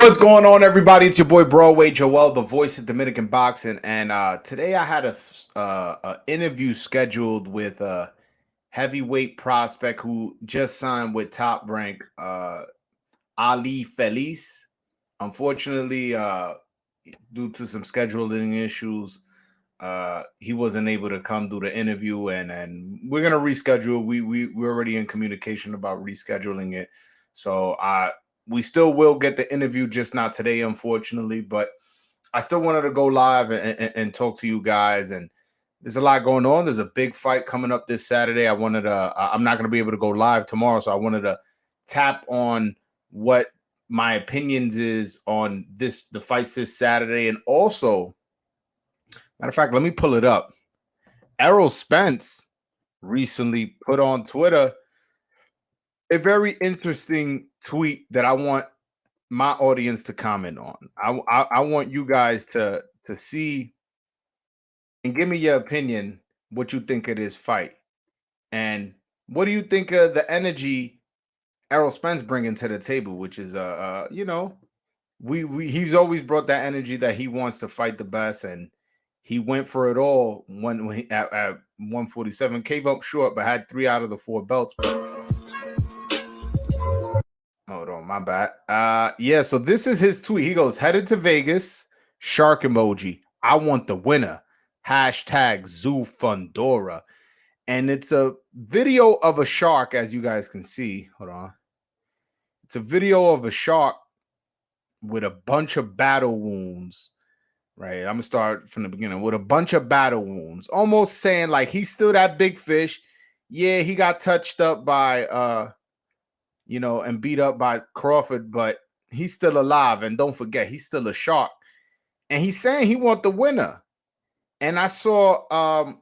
What's going on, everybody? It's your boy Broadway Joel, the voice of Dominican boxing, and today I had a interview scheduled with a heavyweight prospect who just signed with Top Rank, Ali Feliz. Unfortunately, due to some scheduling issues, he wasn't able to come do the interview, and we're gonna reschedule. We're already in communication about rescheduling it, so we still will get the interview, just not today, unfortunately. But I still wanted to go live and talk to you guys. And there's a lot going on. There's a big fight coming up this Saturday. I'm not going to be able to go live tomorrow, so I wanted to tap on what my opinions is on the fights this Saturday. And also, matter of fact, let me pull it up. Errol Spence recently put on Twitter a very interesting tweet that I want my audience to comment on. I want you guys to see and give me your opinion, what you think of this fight, and what do you think of the energy Errol Spence bringing to the table, which is we he's always brought that energy that he wants to fight the best, and he went for it all when he, at 147, came up short, but had 3 out of the 4 belts. Hold on, my bad. Yeah, so this is his tweet. He goes, headed to Vegas, shark emoji. I want the winner. Hashtag Tszyu-Fundora. And it's a video of a shark, as you guys can see. Hold on. It's a video of a shark with a bunch of battle wounds. Right. I'm gonna start from the beginning with a bunch of battle wounds, almost saying like he's still that big fish. Yeah, he got touched up by and beat up by Crawford, but he's still alive. And don't forget, he's still a shark. And he's saying he want the winner. And I saw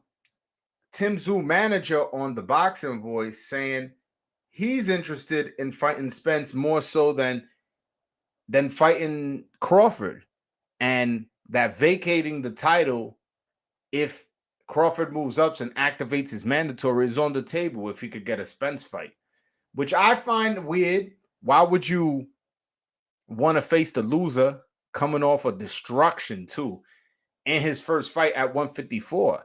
Tim Tszyu, manager on the Boxing Voice, saying he's interested in fighting Spence more so than fighting Crawford, and that vacating the title, if Crawford moves up and activates his mandatory, is on the table if he could get a Spence fight, which I find weird. Why would you want to face the loser coming off a destruction too in his first fight at 154?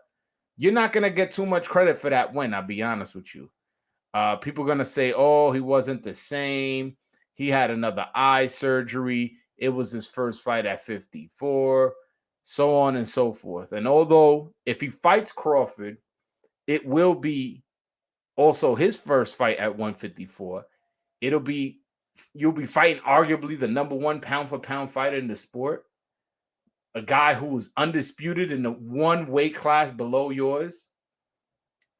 You're not going to get too much credit for that win, I'll be honest with you. People are going to say, oh, he wasn't the same. He had another eye surgery. It was his first fight at 54, so on and so forth. And although if he fights Crawford, it will be also his first fight at 154. You'll be fighting arguably the number 1 pound for pound fighter in the sport, a guy who was undisputed in the 1 weight class below yours,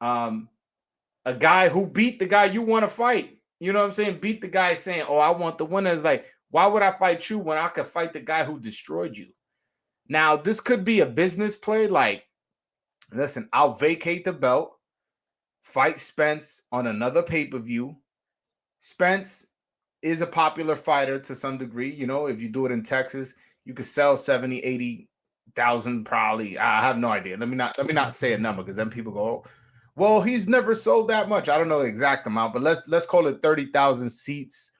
a guy who beat the guy you want to fight. You know what I'm saying? Beat the guy saying, oh, I want the winner. It's like, why would I fight you when I could fight the guy who destroyed you? Now, this could be a business play. Like, listen, I'll vacate the belt, fight Spence on another pay-per-view. Spence is a popular fighter to some degree. You know, if you do it in Texas, you could sell 70, 80,000 probably. I have no idea. Let me not say a number, because then people go, oh, well, he's never sold that much. I don't know the exact amount, but let's call it 30,000 seats.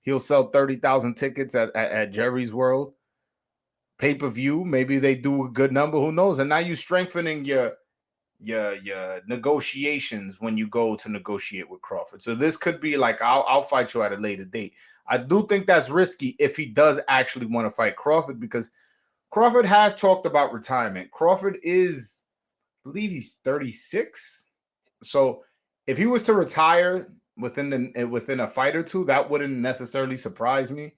He'll sell 30,000 tickets at Jerry's World. Pay-per-view, maybe they do a good number, who knows? And now you're strengthening your negotiations when you go to negotiate with Crawford. So this could be like, I'll fight you at a later date. I do think that's risky if he does actually want to fight Crawford, because Crawford has talked about retirement. Crawford is, I believe he's 36. So if he was to retire within a fight or two, that wouldn't necessarily surprise me.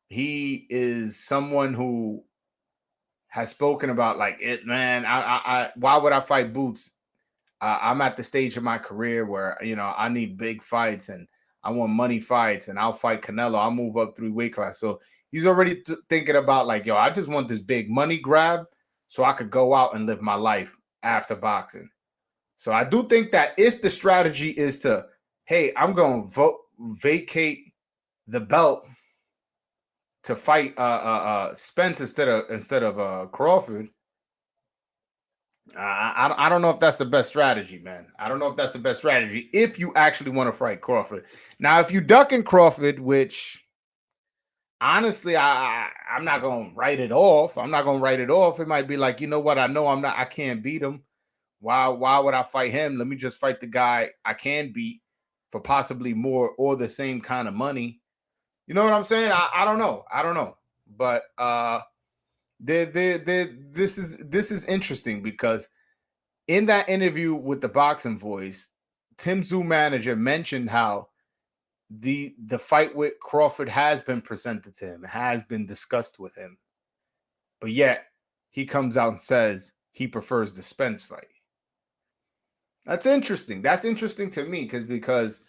He is someone who has spoken about like, it, man, I why would I fight Boots? I'm at the stage of my career where, I need big fights and I want money fights, and I'll fight Canelo. I'll move up 3 weight class. So he's already thinking about like, yo, I just want this big money grab so I could go out and live my life after boxing. So I do think that if the strategy is to, hey, I'm going to vacate the belt to fight Spence instead of Crawford, I don't know if that's the best strategy, man. I don't know if that's the best strategy if you actually want to fight Crawford. Now, if you ducking Crawford, which honestly, I'm not gonna write it off. I'm not gonna write it off. It might be like, you know what? I know I can't beat him. Why would I fight him? Let me just fight the guy I can beat for possibly more or the same kind of money. You know what I'm saying? I don't know. I don't know. But this is interesting because in that interview with the boxing voice, Tim Tszyu manager mentioned how the fight with Crawford has been presented to him, has been discussed with him, but yet he comes out and says he prefers the Spence fight. That's interesting. That's interesting to me because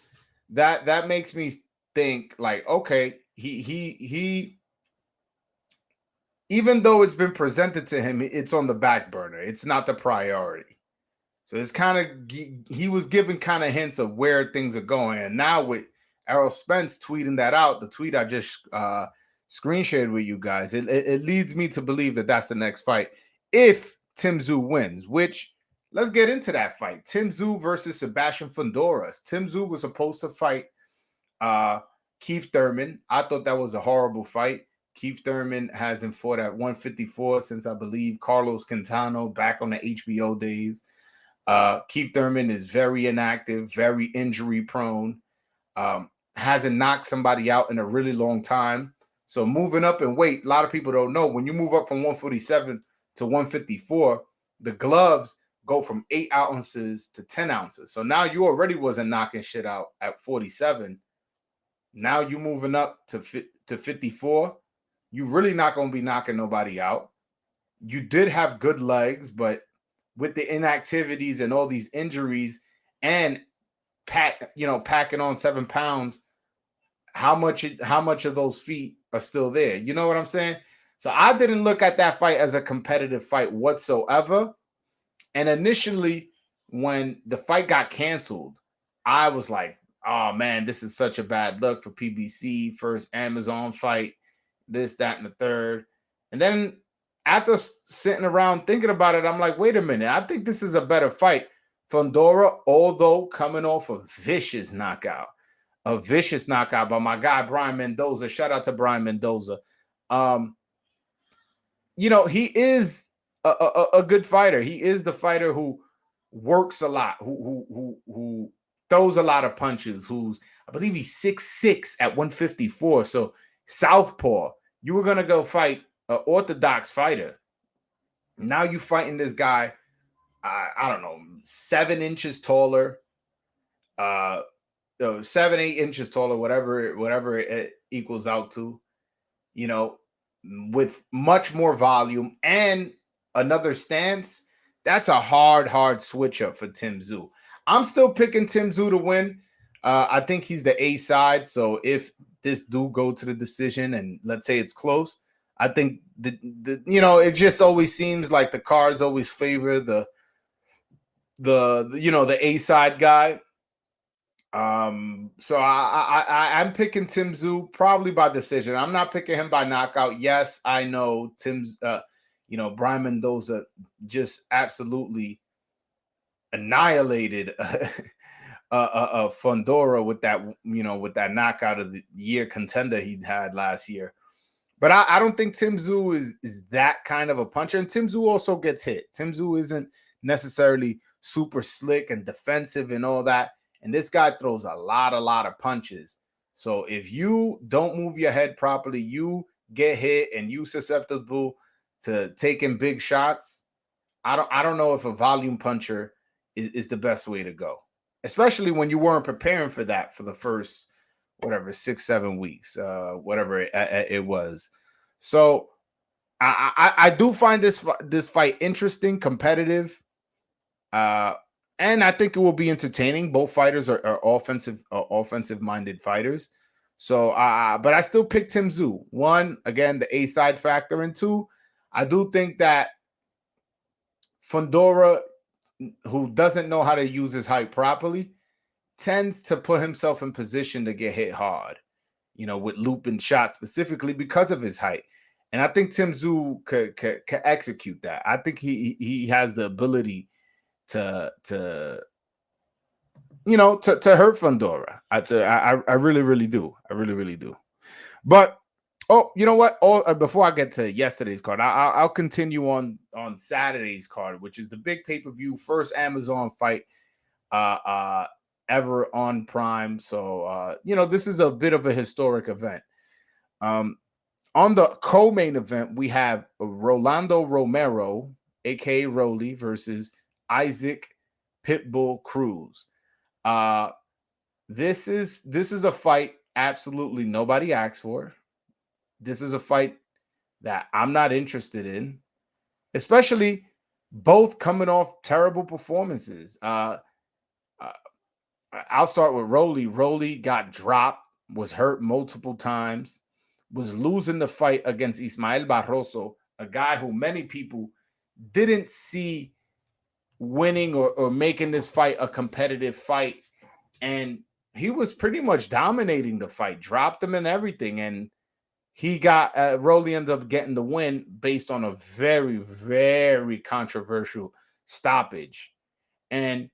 that makes me think like, okay, he even though it's been presented to him, it's on the back burner. It's not the priority. So it's kind of he was giving kind of hints of where things are going, and now with Errol Spence tweeting that out, the tweet I just screen shared with you guys, it leads me to believe that that's the next fight if Tim Tszyu wins. Which let's get into that fight: Tim Tszyu versus Tszyu-Fundora. Tim Tszyu was supposed to fight uh, Keith Thurman. I thought that was a horrible fight. Keith Thurman hasn't fought at 154 since I believe Carlos Quintano back on the HBO days. Keith Thurman is very inactive, very injury prone, hasn't knocked somebody out in a really long time. So moving up in weight, a lot of people don't know when you move up from 147 to 154, the gloves go from 8 ounces to 10 ounces. So now you already wasn't knocking shit out at 47. Now you moving up to 54. You really not going to be knocking nobody out. You did have good legs, but with the inactivities and all these injuries and packing on 7 pounds, how much of those feet are still there? You know what I'm saying? So I didn't look at that fight as a competitive fight whatsoever. And initially, when the fight got canceled, I was like, oh man, this is such a bad look for PBC. First Amazon fight, this, that, and the third. And then after sitting around thinking about it, I'm like, wait a minute, I think this is a better fight. Fundora, although coming off a vicious knockout by my guy Brian Mendoza. Shout out to Brian Mendoza. Um, he is a good fighter. He is the fighter who works a lot, who throws a lot of punches. Who's I believe he's 6'6" at 154. So southpaw. You were gonna go fight an orthodox fighter. Now you fighting this guy. I don't know, 7 inches taller. 7-8 inches taller, whatever it equals out to. You know, with much more volume and another stance, that's a hard switch up for Tim Tszyu. I'm still picking Tim Tszyu to win. I think he's the A side. So if this do go to the decision and let's say it's close, I think it just always seems like the cards always favor the A side guy. So I'm picking Tim Tszyu probably by decision. I'm not picking him by knockout. Yes, I know Brian Mendoza just absolutely annihilated Fundora with that knockout of the year contender he had last year. But I don't think Tim Tszyu is that kind of a puncher. And Tim Tszyu also gets hit. Tim Tszyu isn't necessarily super slick and defensive and all that. And this guy throws a lot of punches. So if you don't move your head properly, you get hit and you susceptible to taking big shots. I don't know if a volume puncher is the best way to go, especially when you weren't preparing for that for the first 6-7 weeks, whatever it was. So I do find this fight interesting, competitive. And I think it will be entertaining. Both fighters are offensive minded fighters. So, but I still pick Tim Tszyu. One, again, the A side factor, and two, I do think that Fundora, who doesn't know how to use his height properly, tends to put himself in position to get hit hard, with looping shots specifically because of his height. And I think Tim Tszyu could execute that. I think he has the ability to hurt Fundora. I really do. I really do. But Oh, you know what? Oh, before I get to yesterday's card, I'll continue on Saturday's card, which is the big pay per view first Amazon fight uh, uh, ever on Prime. So this is a bit of a historic event. Um, on the co-main event, we have Rolando Romero, aka Rolly, versus Isaac Pitbull Cruz. Uh, this is a fight absolutely nobody asked for. This is a fight that I'm not interested in, especially both coming off terrible performances. Uh, I'll start with Rolly. Rolly got dropped, was hurt multiple times, was losing the fight against Ismael Barroso, a guy who many people didn't see winning or making this fight a competitive fight. And he was pretty much dominating the fight, dropped him and everything. And he got Rolly ended up getting the win based on a very, very controversial stoppage. And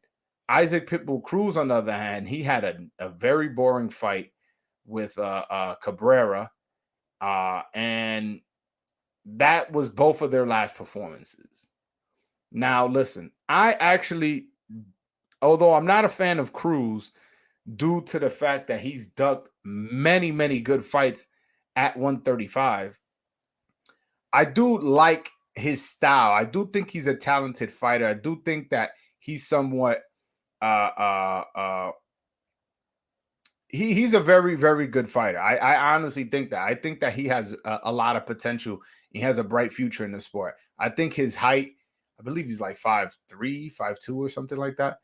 Isaac Pitbull Cruz, on the other hand, he had a very boring fight with Cabrera, and that was both of their last performances. Now, listen, I actually, although I'm not a fan of Cruz, due to the fact that he's ducked many, many good fights at 135, I do like his style. I do think he's a talented fighter. I do think that he's somewhat uh uh uh he's a very, very good fighter. I honestly think that. I think that he has a lot of potential. He has a bright future in the sport. I think his height, I believe he's like 5'3", 5'2", or something like that.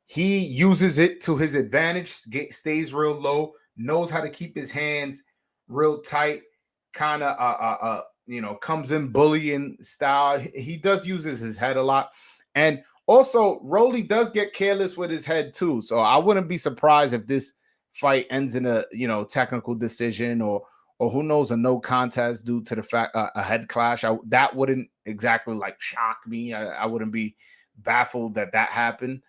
He uses it to his advantage, stays real low, knows how to keep his hands real tight, kind of comes in bullying style. He does uses his head a lot. And also Rolly does get careless with his head too. So I wouldn't be surprised if this fight ends in a technical decision, or who knows, a no contest due to the fact a head clash. That wouldn't exactly like shock me. I wouldn't be baffled that happened.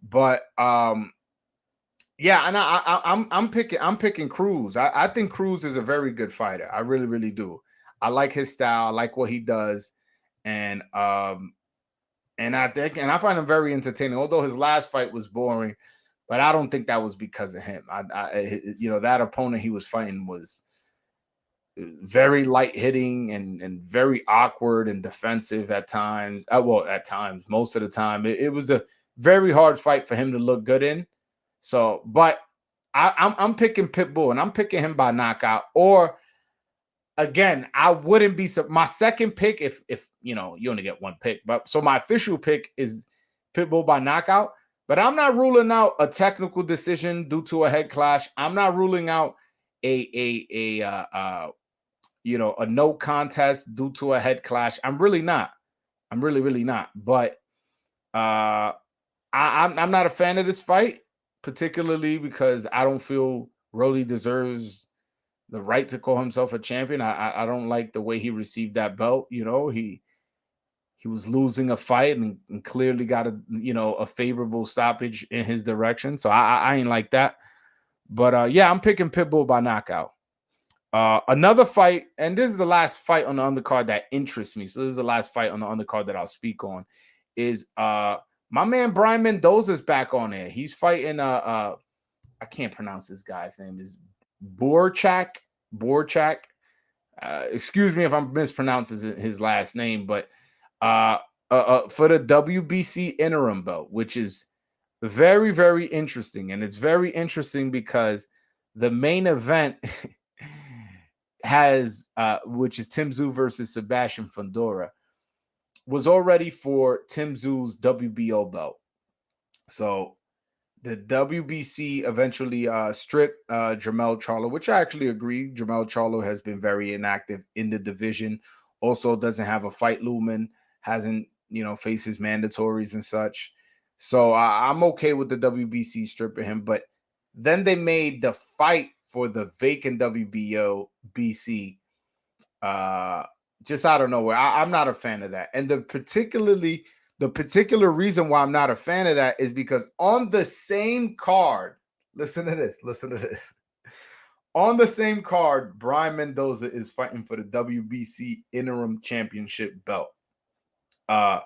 But yeah, and I'm picking Cruz. I think Cruz is a very good fighter. I really, really do. I like his style. I like what he does, and I find him very entertaining. Although his last fight was boring, but I don't think that was because of him. That opponent he was fighting was very light hitting and very awkward and defensive at times. Well, at times, most of the time, it was a very hard fight for him to look good in. So, but I'm picking Pitbull, and I'm picking him by knockout. Or again, I wouldn't be my second pick if you only get one pick. But so my official pick is Pitbull by knockout. But I'm not ruling out a technical decision due to a head clash. I'm not ruling out a no contest due to a head clash. I'm really not. I'm really, really not. But I'm not a fan of this fight, particularly because I don't feel Rolly deserves the right to call himself a champion. I don't like the way he received that belt. He was losing a fight and clearly got a favorable stoppage in his direction. So I ain't like that. But yeah, I'm picking Pitbull by knockout. Another fight, and this is the last fight on the undercard that interests me. So this is the last fight on the undercard that I'll speak on. Is my man Brian Mendoza's back on there. He's fighting I can't pronounce this guy's name. Is Borchak. Excuse me if I'm mispronouncing his last name, but for the WBC interim belt, which is very, very interesting. And it's very interesting because the main event has which is Tim Tszyu versus Tszyu-Fundora, was already for Tim Tszyu's WBO belt. So the WBC eventually stripped Jermell Charlo, which I actually agree. Jermell Charlo has been very inactive in the division. Also doesn't have a fight looming, hasn't faced his mandatories and such. So I'm okay with the WBC stripping him. But then they made the fight for the vacant WBO BC just out of nowhere. I'm not a fan of that. And the particular reason why I'm not a fan of that is because on the same card, listen to this. On the same card, Brian Mendoza is fighting for the WBC interim championship belt. Uh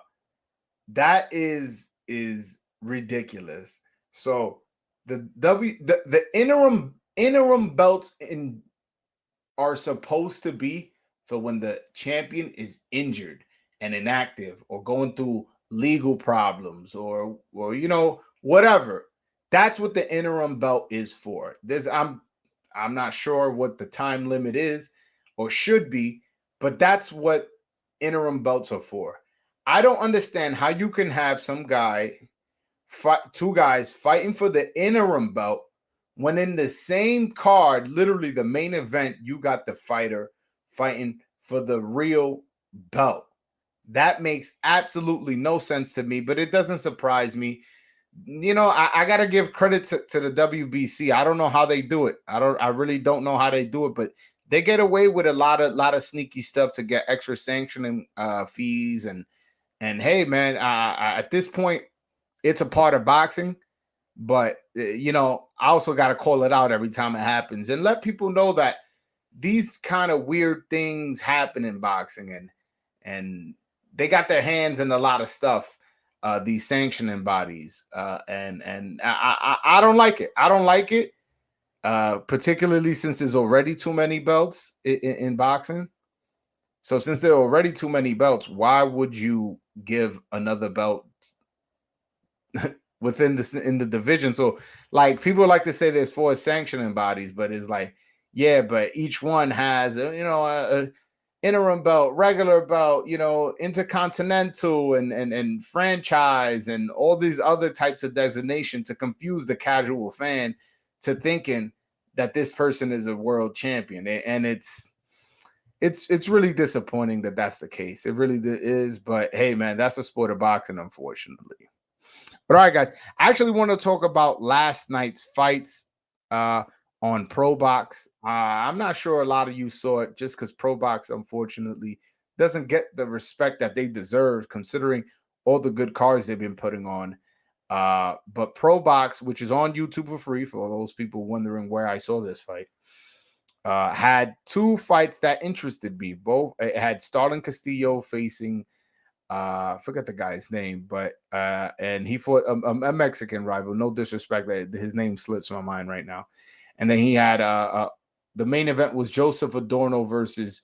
that is ridiculous. So the interim belts in are supposed to be for when the champion is injured and inactive or going through legal problems or whatever. That's what the interim belt is for. I'm not sure what the time limit is or should be, but that's what interim belts are for. I don't understand how you can have some guy fight two guys fighting for the interim belt when in the same card, literally the main event, you got the fighter fighting for the real belt. That makes absolutely no sense to me, but it doesn't surprise me. I gotta give credit to the WBC. I don't know how they do it. I really don't know how they do it, but they get away with a lot of sneaky stuff to get extra sanctioning fees and hey man, at this point, it's a part of boxing. But I also got to call it out every time it happens and let people know that these kind of weird things happen in boxing and they got their hands in a lot of stuff. These sanctioning bodies and I don't like it. I don't like it, particularly since there's already too many belts in boxing. So since there are already too many belts, why would you give another belt within the division? So like people like to say there's four sanctioning bodies, but it's like, yeah, but each one has a interim belt, regular belt, intercontinental and franchise and all these other types of designation to confuse the casual fan to thinking that this person is a world champion. And it's really disappointing that that's the case. It really is, but hey man, that's a sport of boxing, unfortunately. But all right, guys, I actually want to talk about last night's fights uh, on Pro Box. I'm not sure a lot of you saw it just because Pro Box, unfortunately, doesn't get the respect that they deserve considering all the good cards they've been putting on. But Pro Box, which is on YouTube for free for all those people wondering where I saw this fight, had two fights that interested me. Both it had Starlin Castillo facing I forget the guy's name, but and he fought a Mexican rival. No disrespect, but his name slips my mind right now. And then he had the main event was Joseph Adorno versus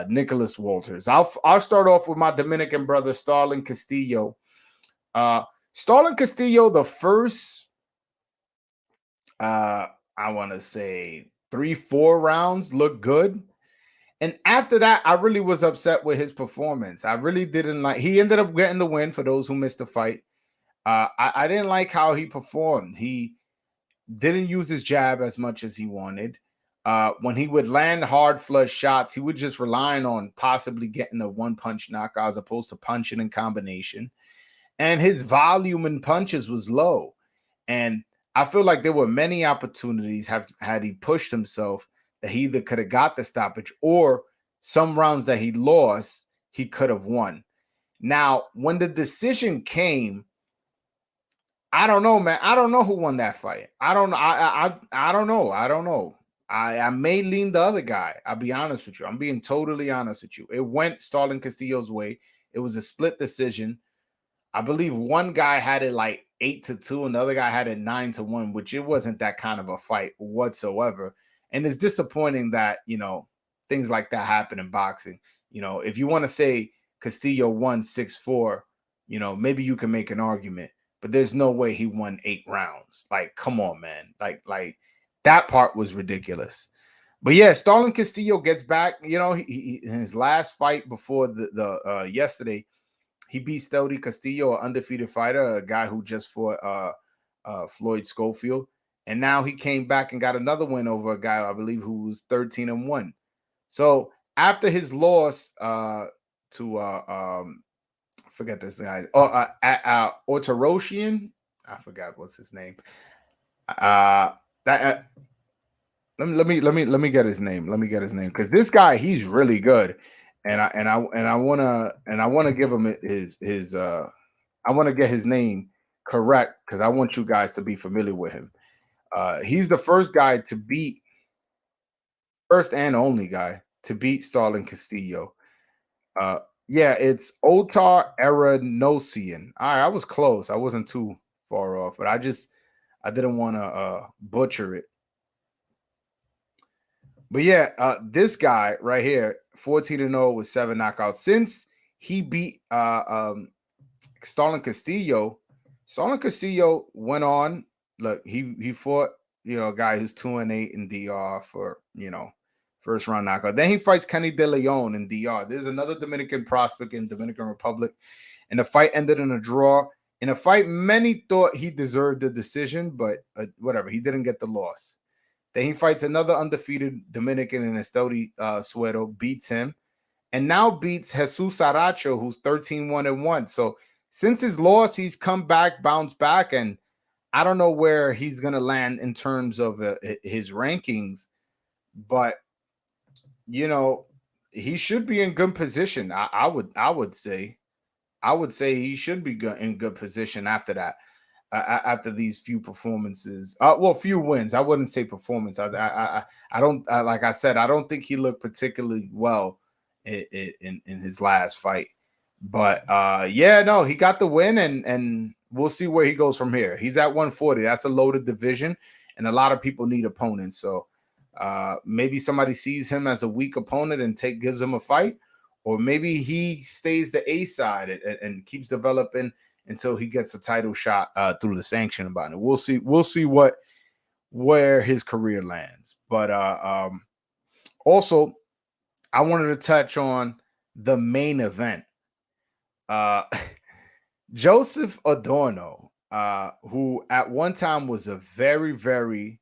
Nicholas Walters. I'll start off with my Dominican brother Starlin Castillo. Starlin Castillo, the first I want to say 3-4 rounds looked good. And after that, I really was upset with his performance. I really didn't like. He ended up getting the win for those who missed the fight. I didn't like how he performed. He didn't use his jab as much as he wanted. When he would land hard flush shots, he would just relying on possibly getting a one punch knockout as opposed to punching in combination. And his volume in punches was low. And I feel like there were many opportunities had he pushed himself that he either could have got the stoppage or some rounds that he lost, he could have won. Now, when the decision came, I don't know, man. I don't know who won that fight. I don't know. I don't know. I don't know. I may lean the other guy. I'll be honest with you. I'm being totally honest with you. It went Starlin Castillo's way. It was a split decision. I believe one guy had it like 8-2, and the other guy had it 9-1, which it wasn't that kind of a fight whatsoever. And it's disappointing that things like that happen in boxing. If you want to say Castillo won 6-4, maybe you can make an argument, but there's no way he won 8 rounds. Like, come on, man. Like that part was ridiculous. But yeah, Starlin Castillo gets back. He in his last fight before the yesterday, he beat Stody Castillo, an undefeated fighter, a guy who just fought Floyd Schofield. And now he came back and got another win over a guy, I believe, who was 13-1. So after his loss to forget this guy, Otaroshian, I forgot what's his name. That let me get his name. Let me get his name because this guy, he's really good, and I wanna give him his I want to get his name correct because I want you guys to be familiar with him. He's the first guy to beat First and only guy to beat Starlin Castillo. Uh, yeah, it's Otar Eranosian. All right, I was close. I wasn't too far off, but I didn't want to butcher it. But yeah, this guy right here, 14-0 with 7 knockouts. Since he beat Starlin Castillo, Starlin Castillo went on. Look, he fought, a guy who's 2-8 in DR for, first round knockout. Then he fights Kenny De Leon in DR. There's another Dominican prospect in Dominican Republic. And the fight ended in a draw. In a fight, many thought he deserved the decision, but whatever. He didn't get the loss. Then he fights another undefeated Dominican in Esteli Suero, beats him, and now beats Jesus Aracho, who's 13-1-1. So since his loss, he's come back, bounced back, and I don't know where he's going to land in terms of his rankings, but he should be in good position. I would say he should be in good position after that. After these few performances, few wins. I wouldn't say performance. I don't like I said. I don't think he looked particularly well in his last fight. But yeah, no, he got the win, and we'll see where he goes from here. He's at 140. That's a loaded division, and a lot of people need opponents. So maybe somebody sees him as a weak opponent and gives him a fight, or maybe he stays the A side and keeps developing until he gets a title shot through the sanctioning body. We'll see. We'll see where his career lands. But also, I wanted to touch on the main event. Joseph Adorno, who at one time was a very, very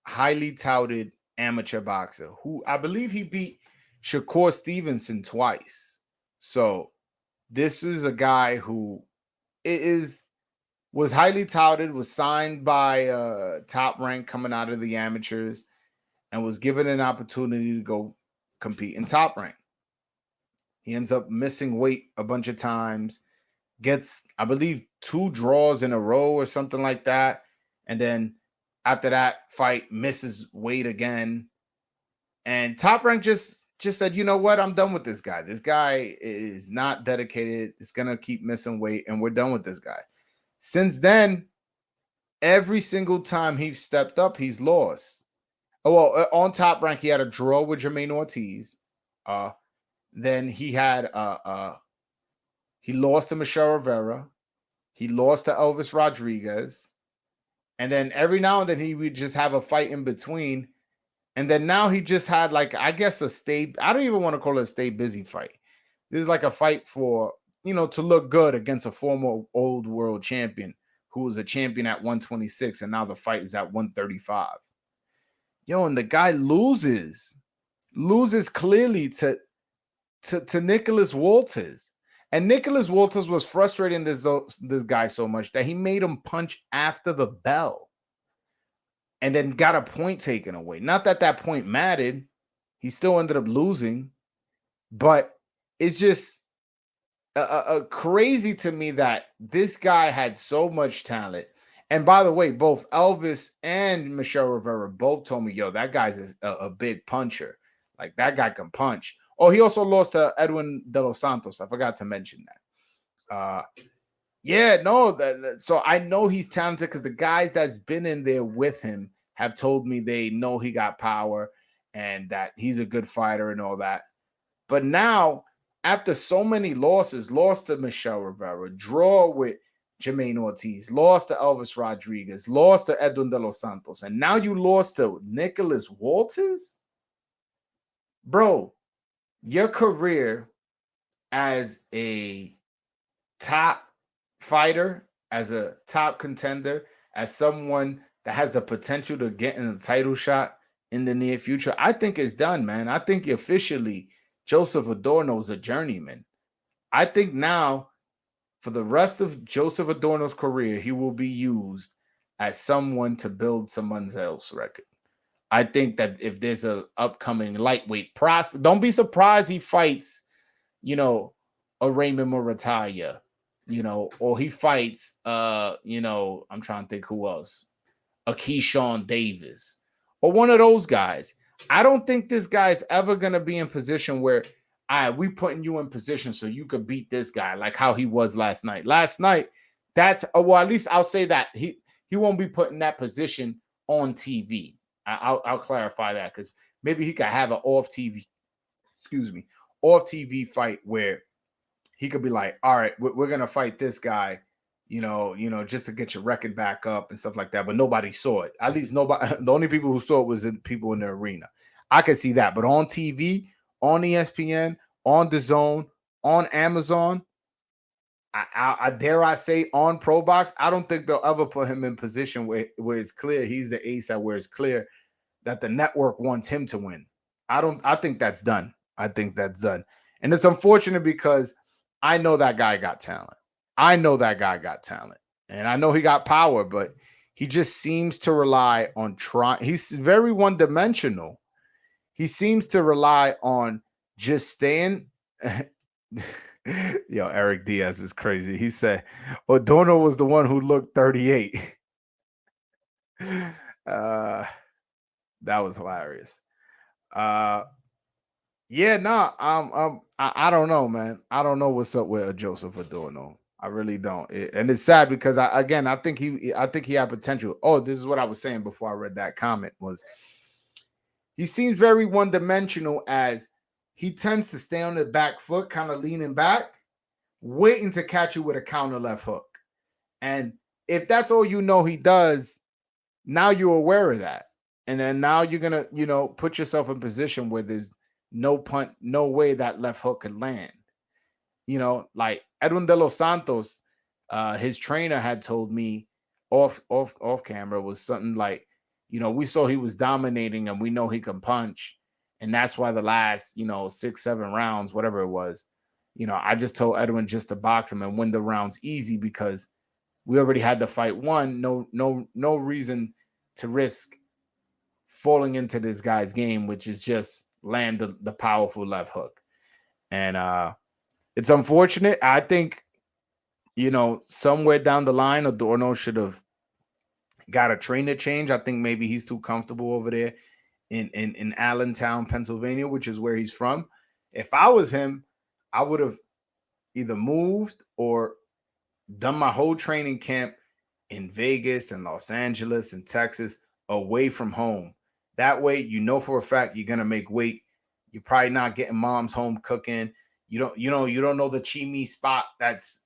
highly touted amateur boxer, who I believe he beat Shakur Stevenson twice. So this is a guy who was highly touted, was signed by Top Rank coming out of the amateurs, and was given an opportunity to go compete in Top Rank. He ends up missing weight a bunch of times, gets, I believe, 2 draws in a row or something like that, and then after that fight misses weight again. And Top Rank just said, you know what? I'm done with this guy. This guy is not dedicated. It's going to keep missing weight, and we're done with this guy. Since then, every single time he's stepped up, he's lost. Oh, well, on Top Rank, he had a draw with Jermaine Ortiz. Then he had he lost to Michelle Rivera. He lost to Elvis Rodriguez. And then every now and then he would just have a fight in between. And then now he just had, like, I guess a stay. I don't even want to call it a stay busy fight. This is like a fight for, to look good against a former old world champion who was a champion at 126. And now the fight is at 135. And the guy loses clearly to Nicholas Walters. And Nicholas Walters was frustrating this guy so much that he made him punch after the bell and then got a point taken away. Not that point mattered. He still ended up losing. But it's just crazy to me that this guy had so much talent. And by the way, both Elvis and Michelle Rivera both told me, that guy's a big puncher. Like, that guy can punch. Oh, he also lost to Edwin De Los Santos. I forgot to mention that. So I know he's talented because the guys that's been in there with him have told me they know he got power and that he's a good fighter and all that. But now, after so many losses, lost to Michelle Rivera, draw with Jermaine Ortiz, lost to Elvis Rodriguez, lost to Edwin De Los Santos, and now you lost to Nicholas Walters? Bro, your career as a top fighter, as a top contender, as someone that has the potential to get in a title shot in the near future, I think is done, man. I think officially Joseph Adorno is a journeyman. I think now, for the rest of Joseph Adorno's career, he will be used as someone to build someone else's record. I think that if there's a upcoming lightweight prospect, don't be surprised he fights, a Raymond Murataya, or he fights, I'm trying to think who else, a Keyshawn Davis, or one of those guys. I don't think this guy's ever gonna be in position where we putting you in position so you could beat this guy like how he was last night. Last night, that's well, at least I'll say that he won't be put in that position on TV. I'll clarify that because maybe he could have an off TV, excuse me, off TV fight where he could be like, all right, we're gonna fight this guy, just to get your record back up and stuff like that. But nobody saw it. At least nobody. The only people who saw it was people in the arena. I could see that, but on TV, on ESPN, on the Zone, on Amazon, I dare I say on Pro Box, I don't think they'll ever put him in position where it's clear he's the ace, where it's clear that the network wants him to win. I think that's done. I think that's done. And it's unfortunate because I know that guy got talent. I know that guy got talent. And I know he got power, but he just seems to rely on trying. He's very one-dimensional. He seems to rely on just staying. Yo, Eric Diaz is crazy. He said Adorno was the one who looked 38. That was hilarious. Yeah, no, I don't know, man. I don't know what's up with Joseph Adorno. I really don't. And it's sad because I think he had potential. Oh, this is what I was saying before I read that comment was he seems very one-dimensional as he tends to stay on the back foot, kind of leaning back, waiting to catch you with a counter left hook. And if that's all he does, now you're aware of that. And then now you're going to, put yourself in position where there's no way that left hook could land. Like Edwin De Los Santos, his trainer had told me off camera was something like, we saw he was dominating and we know he can punch. And that's why the last, 6-7 rounds, whatever it was, I just told Edwin just to box him and win the rounds easy because we already had the fight won. No reason to risk falling into this guy's game, which is just land the powerful left hook. And it's unfortunate. I think, somewhere down the line, Adorno should have got a trainer change. I think maybe he's too comfortable over there in Allentown, Pennsylvania, which is where he's from. If I was him, I would have either moved or done my whole training camp in Vegas and Los Angeles and Texas away from home. That way, for a fact you're gonna make weight. You're probably not getting mom's home cooking. You don't know the Chimi spot that's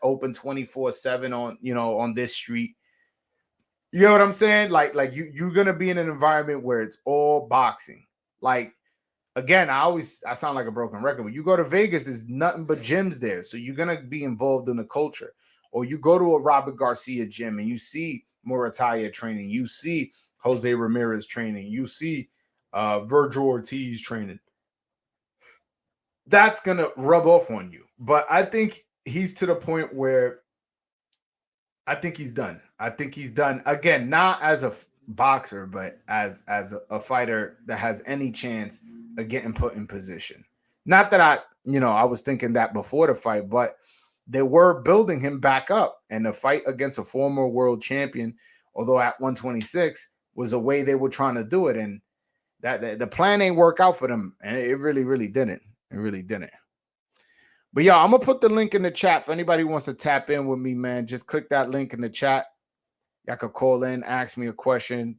open 24/7 on this street. You know what I'm saying? Like you're gonna be in an environment where it's all boxing. Like again, I sound like a broken record. When you go to Vegas, there's nothing but gyms there, so you're gonna be involved in the culture. Or you go to a Robert Garcia gym and you see Murataya training, you see Jose Ramirez training, you see Virgil Ortiz training. That's gonna rub off on you. But I think he's to the point where I think he's done. I think he's done again, not as a boxer, but as a fighter that has any chance of getting put in position. Not that I was thinking that before the fight, but they were building him back up, and the fight against a former world champion, although at 126, was a way they were trying to do it, and that the plan ain't work out for them, and it really, really didn't. It really didn't. But yeah, I'm gonna put the link in the chat if anybody wants to tap in with me, man. Just click that link in the chat. Y'all could call in, ask me a question.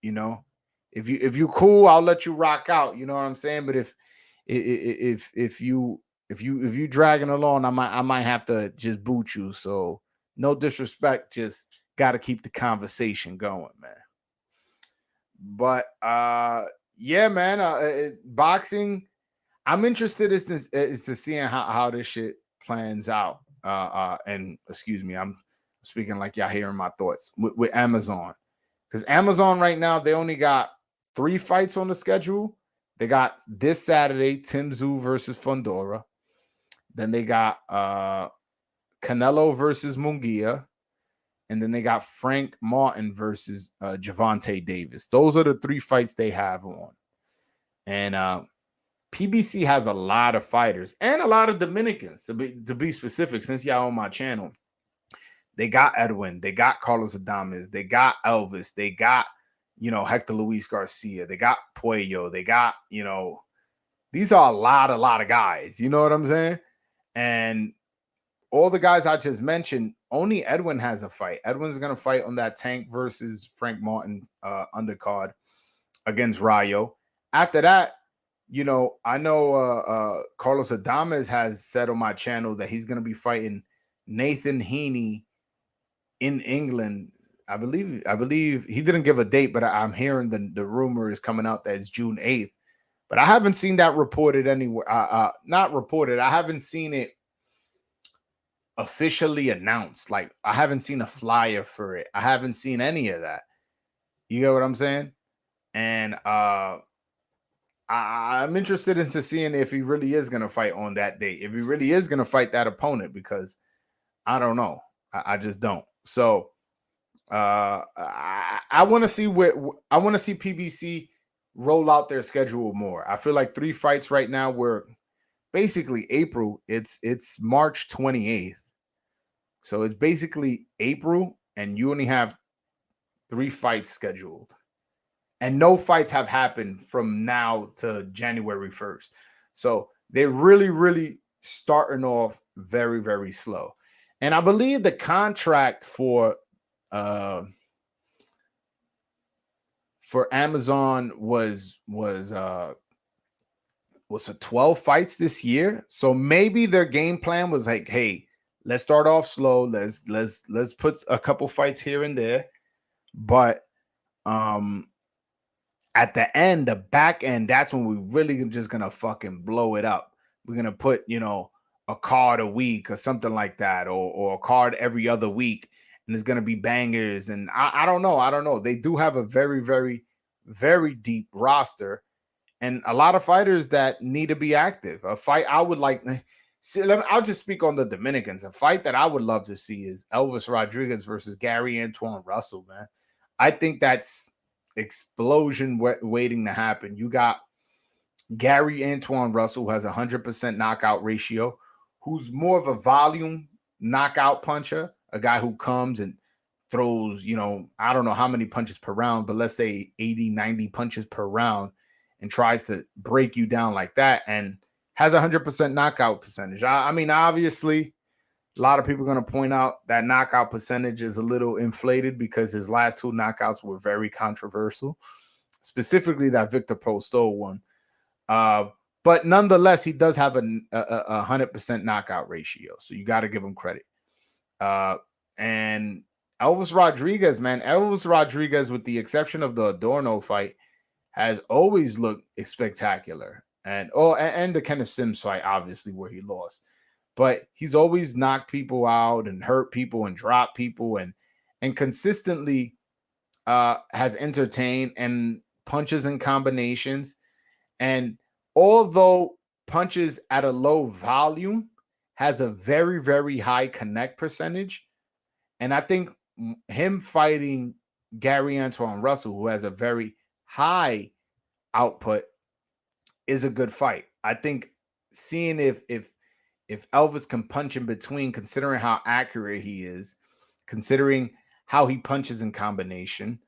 If you cool, I'll let you rock out. You know what I'm saying? But if you dragging along, I might have to just boot you. So no disrespect, just got to keep the conversation going, man. But yeah, man, boxing. I'm interested is to seeing how this shit plans out. And excuse me, I'm speaking like y'all hearing my thoughts with Amazon, because Amazon right now they only got 3 fights on the schedule. They got this Saturday Tszyu versus Fundora. Then they got Canelo versus Munguia. And then they got Frank Martin versus Gervonta Davis. Those are the 3 fights they have on. And PBC has a lot of fighters and a lot of Dominicans, to be specific, since y'all on my channel. They got Edwin. They got Carlos Adames. They got Elvis. They got, Hector Luis Garcia. They got Puello. They got, these are a lot of guys. You know what I'm saying? And all the guys I just mentioned, only Edwin has a fight. Edwin's gonna fight on that Tank versus Frank Martin undercard against Rayo. After that, I know Carlos Adames has said on my channel that he's gonna be fighting Nathan Heaney in England. I believe he didn't give a date, but I'm hearing the rumor is coming out that it's June 8th. But I haven't seen that reported anywhere. Not reported. I haven't seen it officially announced. Like, I haven't seen a flyer for it. I haven't seen any of that. You get what I'm saying? And I'm interested in seeing if he really is going to fight on that date. If he really is going to fight that opponent, because I don't know. I just don't. So I want to see I want to see PBC roll out their schedule more. I feel like 3 fights right now. We're basically April. It's March 28th. So it's basically April, and you only have 3 fights scheduled. And no fights have happened from now to January 1st. So they're really, really starting off very, very slow. And I believe the contract for Amazon was a 12 fights this year. So maybe their game plan was like, hey, let's start off slow. Let's put a couple fights here and there. But at the end, the back end, that's when we really just gonna fucking blow it up. We're gonna put, a card a week or something like that, or a card every other week, and it's gonna be bangers. And I don't know. I don't know. They do have a very, very, very deep roster, and a lot of fighters that need to be active. A fight I would like. See, I'll just speak on the Dominicans. A fight that I would love to see is Elvis Rodriguez versus Gary Antoine Russell, man. I think that's explosion waiting to happen. You got Gary Antoine Russell, who has 100% knockout ratio, who's more of a volume knockout puncher, a guy who comes and throws, I don't know how many punches per round, but let's say 80, 90 punches per round, and tries to break you down like that, and has 100% knockout percentage. I mean, obviously, a lot of people are going to point out that knockout percentage is a little inflated because his last 2 knockouts were very controversial, specifically that Victor Postol one. But nonetheless, he does have a 100% knockout ratio, so you got to give him credit. And Elvis Rodriguez, man, Elvis Rodriguez, with the exception of the Adorno fight, has always looked spectacular. And the Kenneth Sims fight, obviously, where he lost. But he's always knocked people out and hurt people and dropped people, and consistently has entertained and punches and combinations. And although punches at a low volume, has a very, very high connect percentage. And I think him fighting Gary Antoine Russell, who has a very high output, is a good fight. I think seeing if Elvis can punch in between, considering how accurate he is, considering how he punches in combination,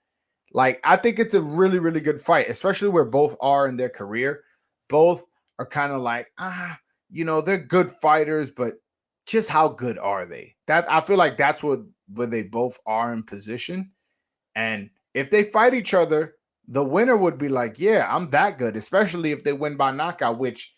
like, I think it's a really, really good fight, especially where both are in their career. Both are kind of like, they're good fighters, but just how good are they? That, I feel like that's where they both are in position. And if they fight each other, the winner would be like, yeah, I'm that good, especially if they win by knockout, which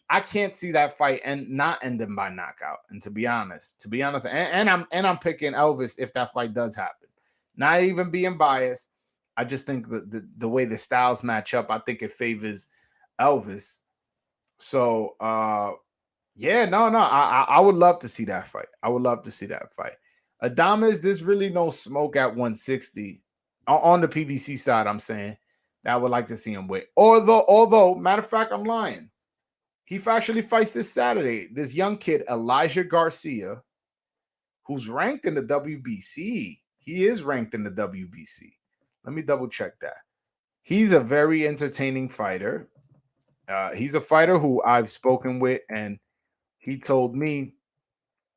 I can't see that fight and not ending by knockout. And to be honest, and I'm picking Elvis if that fight does happen. Not even being biased, I just think the way the styles match up, I think it favors Elvis. So yeah, no, I would love to see that fight. I would love to see that fight. Adames, there's really no smoke at 160 on the PBC side. I'm saying that I would like to see him with. Although, matter of fact, I'm lying. He actually fights this Saturday. This young kid, Elijah Garcia, who's ranked in the WBC. He is ranked in the WBC. Let me double check that. He's a very entertaining fighter. He's a fighter who I've spoken with, and he told me,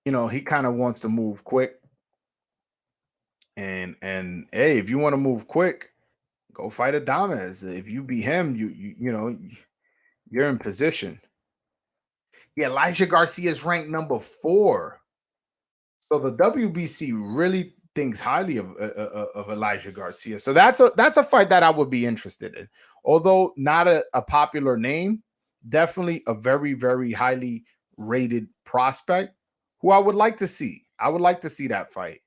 he kind of wants to move quick. And hey, if you want to move quick, Go fight Adames. If you beat him, you're in position. Yeah, Elijah Garcia is ranked number 4. So the WBC really thinks highly of Elijah Garcia. So that's a fight that I would be interested in. Although not a popular name, definitely a very, very highly rated prospect who I would like to see. I would like to see that fight.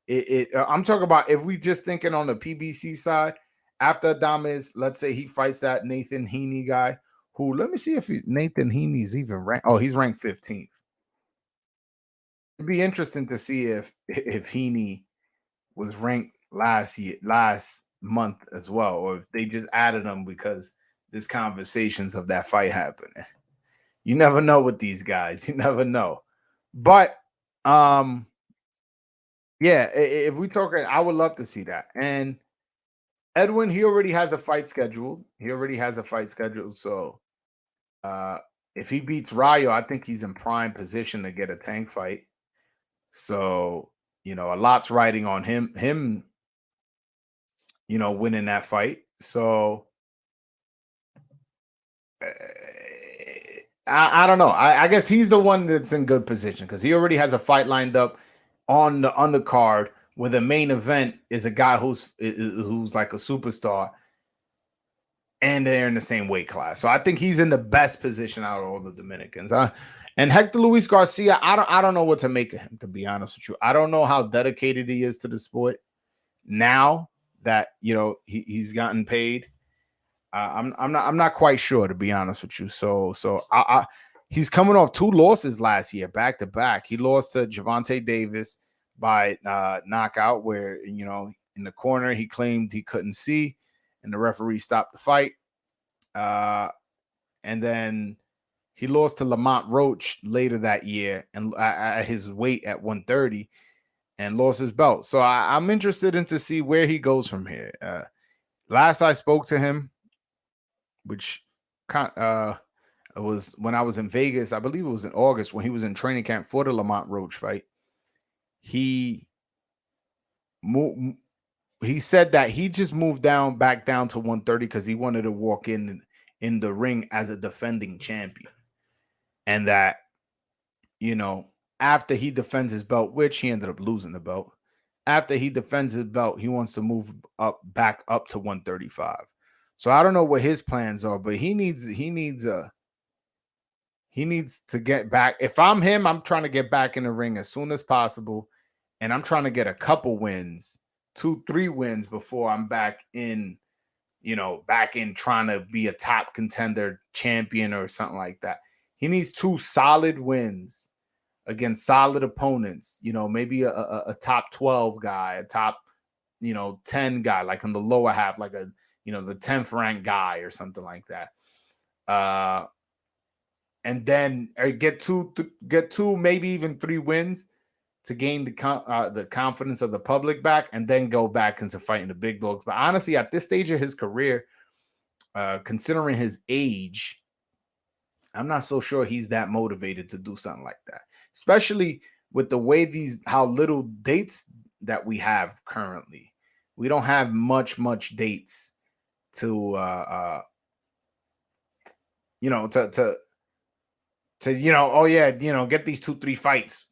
I'm talking about if we just thinking on the PBC side, after Adames, let's say he fights that Nathan Heaney guy, who let me see if Nathan Heaney's even ranked. Oh, he's ranked 15th. It'd be interesting to see if Heaney was ranked last month as well, or if they just added him because there's conversations of that fight happening. You never know with these guys. You never know. But yeah, if we talk, I would love to see that. And Edwin, he already has a fight scheduled. He already has a fight scheduled. So uh if he beats Rayo, I think he's in prime position to get a tank fight. So, a lot's riding on him, winning that fight. So I don't know. I guess he's the one that's in good position because he already has a fight lined up on the undercard where the main event is a guy who's like a superstar, and they're in the same weight class. So I think he's in the best position out of all the Dominicans. And Hector Luis Garcia, I don't know what to make of him, to be honest with you. I don't know how dedicated he is to the sport now that he's gotten paid. I'm not quite sure, to be honest with you. So he's coming off 2 losses last year, back to back. He lost to Gervonta Davis by knockout, where in the corner he claimed he couldn't see, and the referee stopped the fight. And then he lost to Lamont Roach later that year, and at his weight at 130, and lost his belt. So I'm interested in to see where he goes from here. Last I spoke to him, which it was when I was in Vegas, I believe it was in August when he was in training camp for the Lamont Roach fight. He said that he just moved back down to 130 because he wanted to walk in the ring as a defending champion, and that after he defends his belt, which he ended up losing the belt, after he defends his belt, he wants to move back up to 135. So I don't know what his plans are, but he needs to get back. If I'm him, I'm trying to get back in the ring as soon as possible, and I'm trying to get a couple wins, 2-3 wins before I'm back in trying to be a top contender champion or something like that. He needs 2 solid wins against solid opponents, maybe a top 12 guy, a top, 10 guy, like in the lower half, like the 10th ranked guy or something like that. And then get two, maybe even 3 wins to gain the confidence of the public back, and then go back into fighting the big dogs. But honestly, at this stage of his career, considering his age, I'm not so sure he's that motivated to do something like that, especially with the way how little dates that we have currently. We don't have much dates to get these 2-3 fights,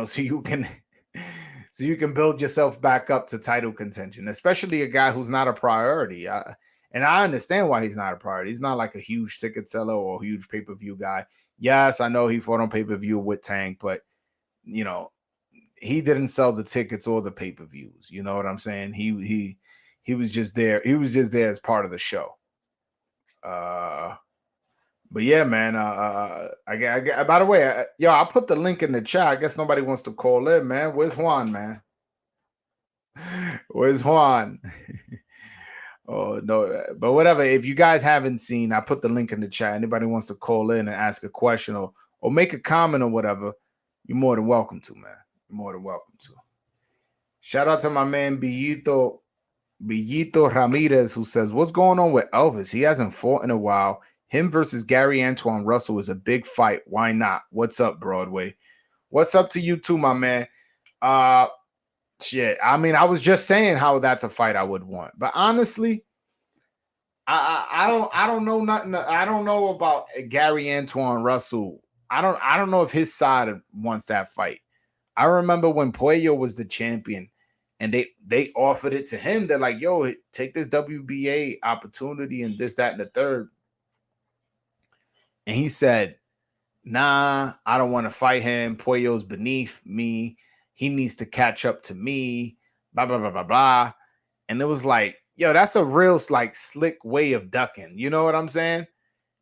so you can build yourself back up to title contention, especially a guy who's not a priority. And I understand why he's not a priority. He's not like a huge ticket seller or a huge pay-per-view guy. Yes, I know he fought on pay-per-view with Tank, but he didn't sell the tickets or the pay-per-views. You know what I'm saying? He was just there. He was just there as part of the show. But yeah, man. By the way, I put the link in the chat. I guess nobody wants to call in, man. Where's Juan, man? Where's Juan? Oh no, but whatever. If you guys haven't seen, I put the link in the chat. Anybody wants to call in and ask a question or make a comment or whatever, you're more than welcome to, man. You're more than welcome to. Shout out to my man Billito Ramirez, who says, "What's going on with Elvis? He hasn't fought in a while. Him versus Gary Antoine Russell is a big fight. Why not? What's up, Broadway? What's up to you too, my man? Shit. I mean, I was just saying how that's a fight I would want. But honestly, I don't know nothing. I don't know about Gary Antoine Russell. I don't know if his side wants that fight. I remember when Puello was the champion and they offered it to him. They're like, yo, take this WBA opportunity and this, that, and the third. And he said, nah, I don't want to fight him. Puello's beneath me. He needs to catch up to me. Blah, blah, blah, blah, blah. And it was like, yo, that's a real like slick way of ducking. You know what I'm saying?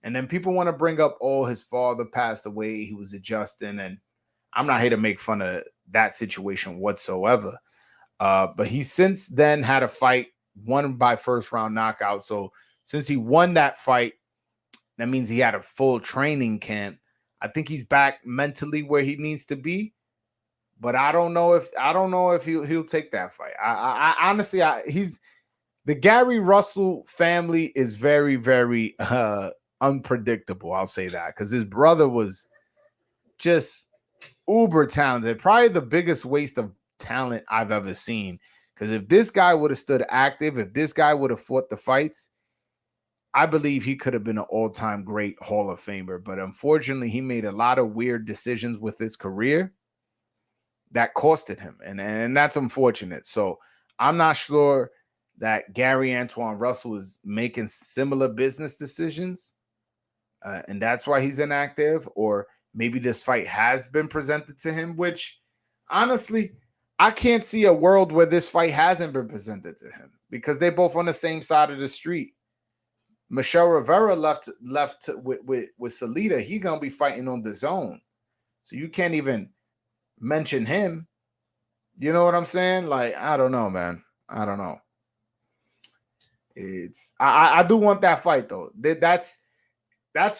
And then people want to bring up, oh, his father passed away. He was adjusting. And I'm not here to make fun of that situation whatsoever. But he since then had a fight, won by first round knockout. So since he won that fight, that means he had a full training camp. I think he's back mentally where he needs to be. But I don't know if he'll take that fight. I honestly, he's the Gary Russell family is very, very unpredictable. I'll say that because his brother was just uber talented, probably the biggest waste of talent I've ever seen. Because if this guy would have stood active, if this guy would have fought the fights, I believe he could have been an all-time great Hall of Famer. But unfortunately, he made a lot of weird decisions with his career that costed him, and that's unfortunate. So I'm not sure that Gary Antoine Russell is making similar business decisions, and that's why he's inactive, or maybe this fight has been presented to him, which honestly, I can't see a world where this fight hasn't been presented to him because they're both on the same side of the street. Michelle Rivera left with Salita. He gonna be fighting on the zone, so you can't even mention him. You know what I'm saying? Like, I don't know, man. I don't know. It's I do want that fight though. That's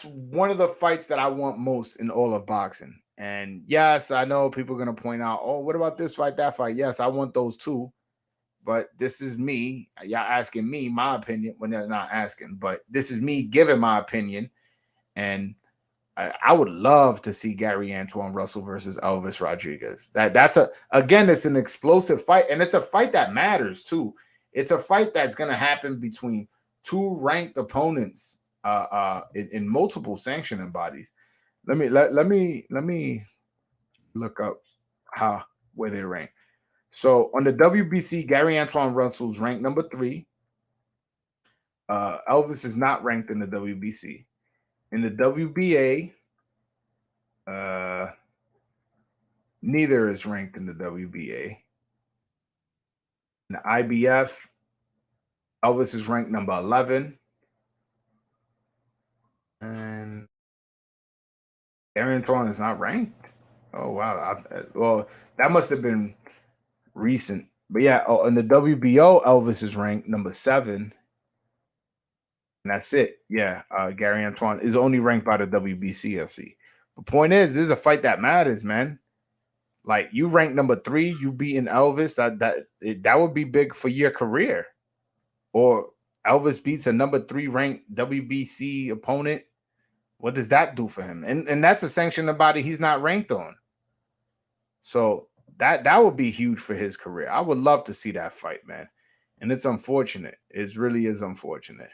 one of the fights that I want most in all of boxing. And yes, I know people are gonna point out, oh, what about this fight, that fight? Yes, I want those too. But this is me. Y'all asking me my opinion when they're not asking, but this is me giving my opinion. And I would love to see Gary Antoine Russell versus Elvis Rodriguez. That's again, it's an explosive fight, and it's a fight that matters too. It's a fight that's going to happen between two ranked opponents in multiple sanctioning bodies. Let me look up where they rank. So on the WBC, Gary Antoine Russell's ranked number 3. Elvis is not ranked in the WBC. In the WBA, neither is ranked in the WBA. In the IBF, Elvis is ranked number 11. And Gary Antoine is not ranked. Oh, wow. Well, that must have been recent. But yeah, in the WBO, Elvis is ranked number 7. And that's it. Yeah, Gary Antoine is only ranked by the WBC. The point is, this is a fight that matters, man. Like, you rank number 3, you beating Elvis. That would be big for your career. Or Elvis beats a number 3 ranked WBC opponent. What does that do for him? And that's a sanctioned body he's not ranked on. So that would be huge for his career. I would love to see that fight, man. And it's unfortunate. It really is unfortunate.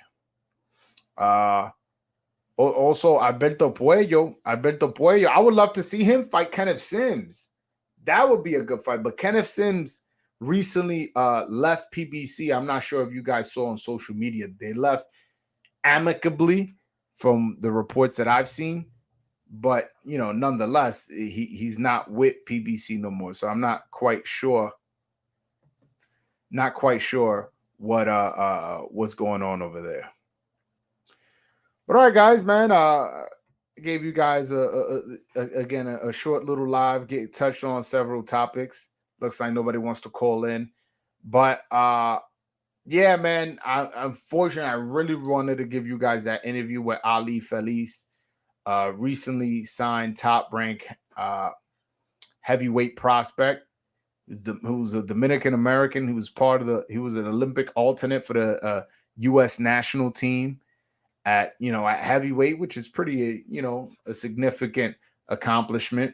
Also, Alberto Puello. I would love to see him fight Kenneth Sims. That would be a good fight. But Kenneth Sims recently left PBC. I'm not sure if you guys saw on social media. They left amicably from the reports that I've seen. But, nonetheless, he's not with PBC no more. So I'm not quite sure. Not quite sure what's going on over there. But all right, guys, man. I gave you guys again a short little live. Touched on several topics. Looks like nobody wants to call in, but yeah, man. Unfortunately, I really wanted to give you guys that interview with Ali Feliz. Recently signed top rank heavyweight prospect. Who was a Dominican American. He was an Olympic alternate for the U.S. national team at heavyweight, which is pretty a significant accomplishment.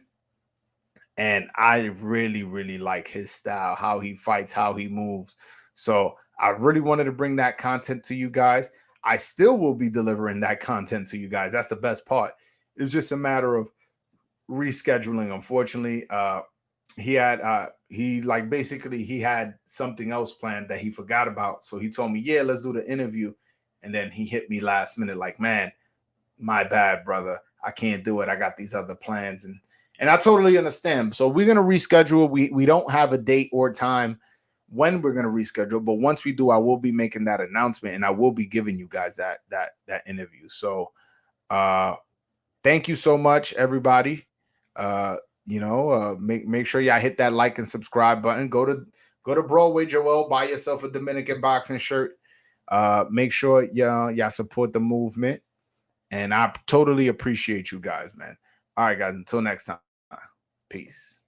And I really, really like his style, how he fights, how he moves. So I really wanted to bring that content to you guys. I still will be delivering that content to you guys. That's the best part. It's just a matter of rescheduling. Unfortunately, he like basically he had something else planned that he forgot about. So he told me, yeah, let's do the interview. And then he hit me last minute, like, man, my bad, brother. I can't do it. I got these other plans. And I totally understand. So we're gonna reschedule. We don't have a date or time when we're gonna reschedule, but once we do, I will be making that announcement and I will be giving you guys that interview. So thank you so much, everybody. Make sure y'all hit that like and subscribe button. Go to Broadway Joel, buy yourself a Dominican boxing shirt. Make sure y'all support the movement. And I totally appreciate you guys, man. All right, guys, until next time. Peace.